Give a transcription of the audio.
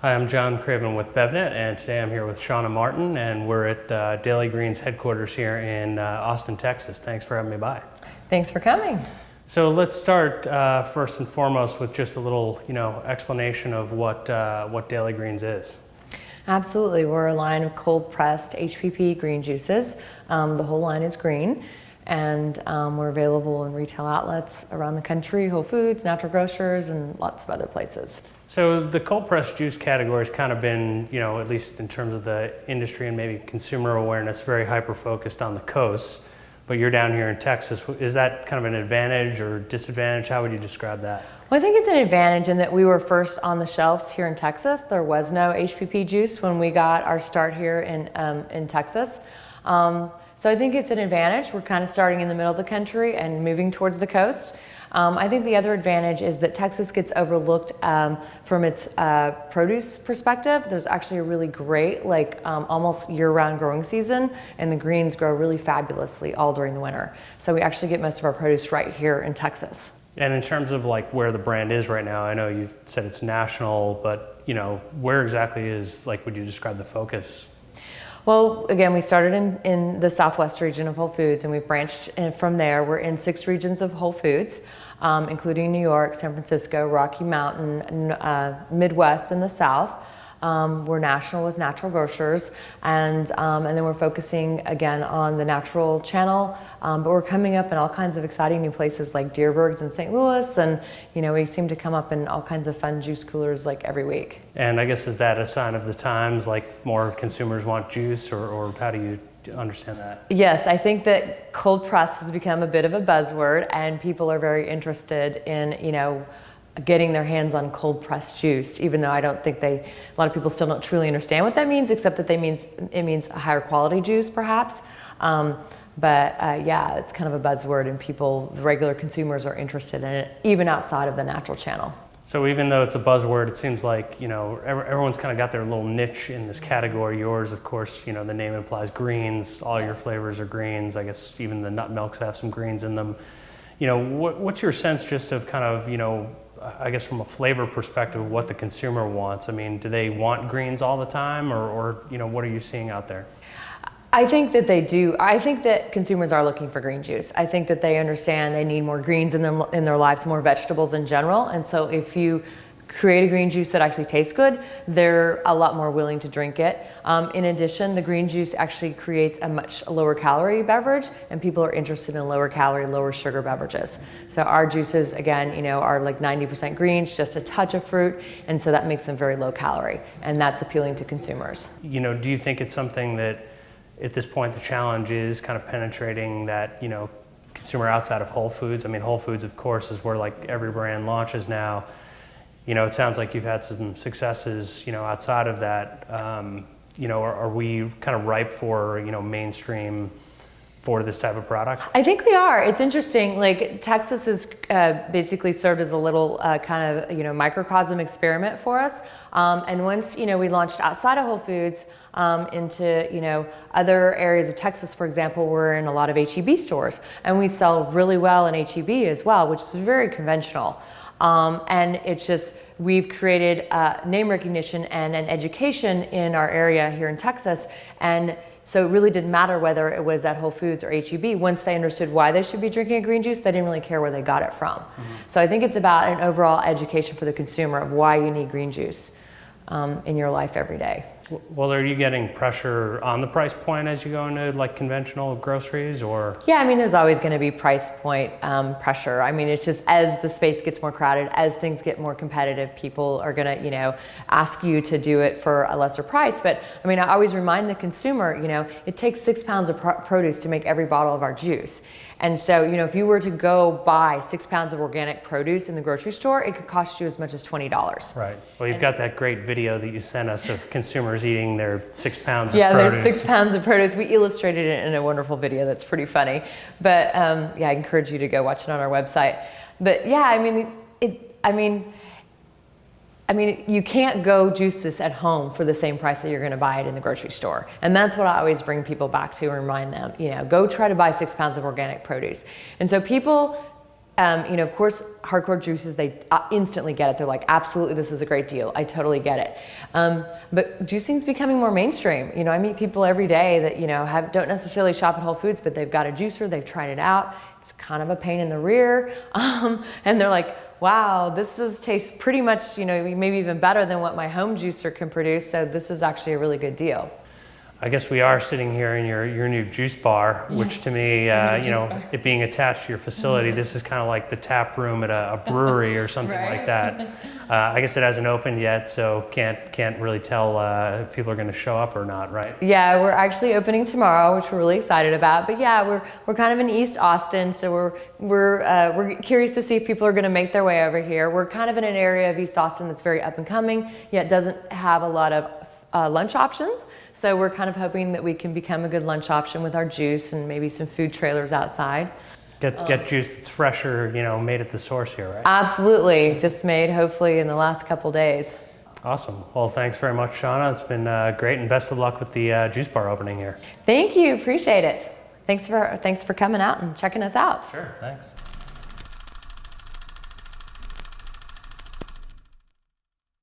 Hi, I'm John Craven with BevNet, and today I'm here with Shauna Martin, and we're at Daily Green's headquarters here in Austin, Texas. Thanks for having me by. Thanks for coming. So let's start first and foremost with just a little, explanation of what Daily Greens is. Absolutely, we're a line of cold-pressed HPP green juices. The whole line is green, and we're available in retail outlets around the country, Whole Foods, natural grocers, and lots of other places. So the cold pressed juice category has kind of been, at least in terms of the industry and maybe consumer awareness, very hyper focused on the coast. But you're down here in Texas. Is that kind of an advantage or disadvantage? How would you describe that? Well, I think it's an advantage in that we were first on the shelves here in Texas. There was no HPP juice when we got our start here in Texas. So I think it's an advantage. We're kind of starting in the middle of the country and moving towards the coast. I think the other advantage is that Texas gets overlooked from its produce perspective. There's actually a really great, almost year-round growing season, and the greens grow really fabulously all during the winter. So we actually get most of our produce right here in Texas. And in terms of where the brand is right now, I know you said it's national, but where exactly is, would you describe the focus? Well, again, we started in the Southwest region of Whole Foods, and we've branched from there. We're in 6 regions of Whole Foods, including New York, San Francisco, Rocky Mountain, Midwest, and the South. We're national with natural grocers, and then we're focusing again on the natural channel, but we're coming up in all kinds of exciting new places like Deerbergs in St. Louis, and we seem to come up in all kinds of fun juice coolers every week. And I guess, is that a sign of the times, more consumers want juice, or how do you understand that? Yes, I think that cold press has become a bit of a buzzword, and people are very interested in, getting their hands on cold pressed juice, even though I don't think a lot of people still don't truly understand what that means, except that it means a higher quality juice, perhaps. Yeah, it's kind of a buzzword, and the regular consumers are interested in it, even outside of the natural channel. So even though it's a buzzword, it seems like, everyone's kind of got their little niche in this category. Yours, of course, the name implies greens. All your flavors are greens. I guess even the nut milks have some greens in them. What's your sense just of kind of, I guess from a flavor perspective, what the consumer wants? I mean, do they want greens all the time, or what are you seeing out there? I think that they do. I think that consumers are looking for green juice. I think that they understand they need more greens in their lives, more vegetables in general. And so if you create a green juice that actually tastes good, they're a lot more willing to drink it. In addition, the green juice actually creates a much lower calorie beverage, and people are interested in lower calorie, lower sugar beverages. So our juices, again, are 90% greens, just a touch of fruit, and so that makes them very low calorie, and that's appealing to consumers. Do you think it's something that at this point the challenge is kind of penetrating that, consumer outside of Whole Foods? I mean, Whole Foods, of course, is where every brand launches now. It sounds like you've had some successes, outside of that. Are we kind of ripe for, mainstream for this type of product? I think we are. It's interesting. Texas has basically served as a little kind of, microcosm experiment for us. And once, we launched outside of Whole Foods into, other areas of Texas, for example, we're in a lot of H-E-B stores, and we sell really well in H-E-B as well, which is very conventional. And it's just, we've created name recognition and an education in our area here in Texas. And so it really didn't matter whether it was at Whole Foods or H-E-B. Once they understood why they should be drinking a green juice, they didn't really care where they got it from. Mm-hmm. So I think it's about an overall education for the consumer of why you need green juice in your life every day. Well, are you getting pressure on the price point as you go into conventional groceries, or? Yeah, I mean, there's always going to be price point pressure. I mean, it's just as the space gets more crowded, as things get more competitive, people are going to, ask you to do it for a lesser price. But I mean, I always remind the consumer, it takes 6 pounds of produce to make every bottle of our juice. And so, if you were to go buy 6 pounds of organic produce in the grocery store, it could cost you as much as $20. Right. Well, you've got that great video that you sent us of consumers eating their 6 pounds of produce. Yeah, there's 6 pounds of produce. We illustrated it in a wonderful video that's pretty funny. But I encourage you to go watch it on our website. But yeah, I mean, you can't go juice this at home for the same price that you're going to buy it in the grocery store. And that's what I always bring people back to and remind them, go try to buy 6 pounds of organic produce. And so people Of course, hardcore juices, they instantly get it. They're like, absolutely, this is a great deal. I totally get it. But juicing's becoming more mainstream. I meet people every day that, don't necessarily shop at Whole Foods, but they've got a juicer, they've tried it out. It's kind of a pain in the rear. And they're like, wow, tastes pretty much, maybe even better than what my home juicer can produce. So this is actually a really good deal. I guess we are sitting here in your new juice bar, which to me, it being attached to your facility, this is kind of like the tap room at a brewery or something like that. I guess it hasn't opened yet, so can't really tell if people are going to show up or not, right? Yeah, we're actually opening tomorrow, which we're really excited about. But yeah, we're kind of in East Austin, so we're curious to see if people are going to make their way over here. We're kind of in an area of East Austin that's very up and coming, yet doesn't have a lot of lunch options. So we're kind of hoping that we can become a good lunch option with our juice and maybe some food trailers outside. Get juice that's fresher, made at the source here, right? Absolutely, just made hopefully in the last couple days. Awesome. Well, thanks very much, Shauna. It's been great, and best of luck with the juice bar opening here. Thank you, appreciate it. Thanks for coming out and checking us out. Sure, thanks.